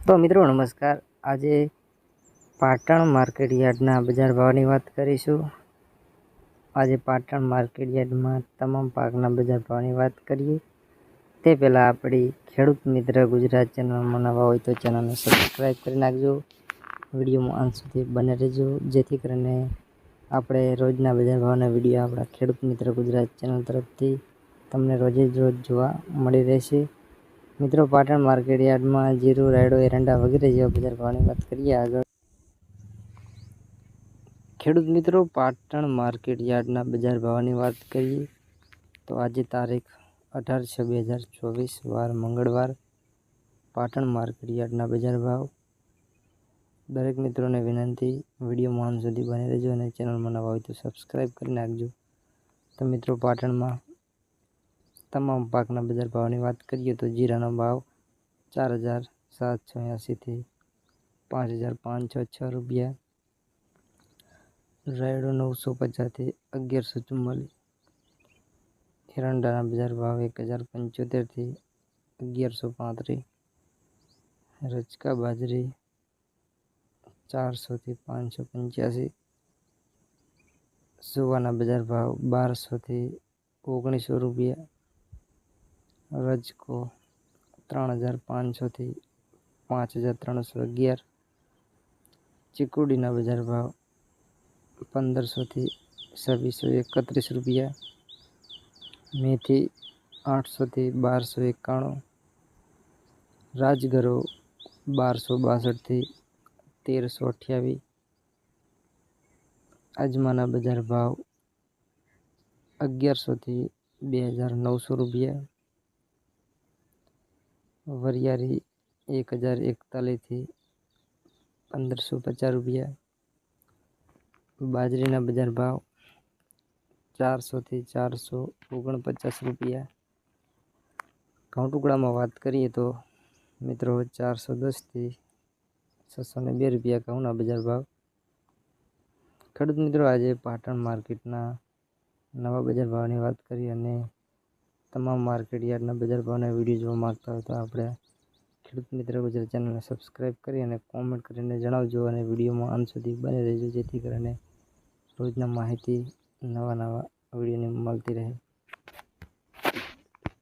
તો મિત્રો નમસ્કાર, આજે પાટણ માર્કેટ યાર્ડના બજાર ભાવની વાત કરીશું। આજે પાટણ માર્કેટ યાર્ડમાં તમામ પાકના બજાર ભાવની વાત કરીએ તે પહેલાં આપણી ખેડૂત મિત્ર ગુજરાત ચેનલમાં નવા હોય તો ચેનલને સબસ્ક્રાઈબ કરી નાખજો। વિડીયોમાં અંત સુધી બને રહેજો, જેથી કરીને આપણે રોજના બજાર ભાવના વિડીયો આપણા ખેડૂત મિત્ર ગુજરાત ચેનલ તરફથી તમને રોજ જોવા મળી રહેશે। મિત્રો, પાટણ માર્કેટ યાર્ડમાં જીરું, રાયડો, એરંડા વગેરે જેવા બજાર ભાવની વાત કરીએ આગળ। ખેડૂત મિત્રો, પાટણ માર્કેટ યાર્ડના બજાર ભાવની વાત કરીએ તો આજે તારીખ 18/6/2024 વાર મંગળવાર, પાટણ માર્કેટ યાર્ડના બજાર ભાવ। દરેક મિત્રોને વિનંતી, વિડીયોમાં અંત સુધી બની રહેજો અને ચેનલમાં નવા હોય તો સબસ્ક્રાઈબ કરી નાખજો। તો મિત્રો, પાટણમાં તમામ પાકના બજાર ભાવની વાત કરીએ તો જીરાનો ભાવ 4,780 થી 5,506 રૂપિયા, રાયડો 950 થી 1,144, એરંડાના બજાર ભાવ 1,075 થી 1,135, રચકા બાજરી 400 થી 585, સુવાના બજાર ભાવ 1,200 થી 1,900 રૂપિયા, રજકો 3,500 થી 5,311, ચીકુડીના બજાર ભાવ 1,500 થી 2,631 રૂપિયા, મેથી 800 થી 1,291, રાજગરો 1,262 થી 1,328, અજમાના બજાર ભાવ 1,100 થી 2,900 રૂપિયા, વરિયાળી 1,041 થી 1,550 રૂપિયા, બાજરીના બજાર ભાવ 400 થી 449 રૂપિયા। ઘઉં ટુકડામાં વાત કરીએ તો મિત્રો 410 થી 602 રૂપિયા ઘઉંના બજાર ભાવ। ખેડૂત મિત્રો, આજે પાટણ માર્કેટના નવા બજાર ભાવની વાત કરી અને તમામ માર્કેટ યાર્ડના બજાર ભાવના વિડીયો જોવા માંગતા હોય તો આપણે ખેડૂત મિત્ર ગુજરાત ચેનલને સબસ્ક્રાઈબ કરી અને કોમેન્ટ કરીને જણાવજો અને વિડીયોમાં અંત સુધી બને રહેજો, જેથી કરીને રોજના માહિતી નવા વિડીયોની મળતી રહે।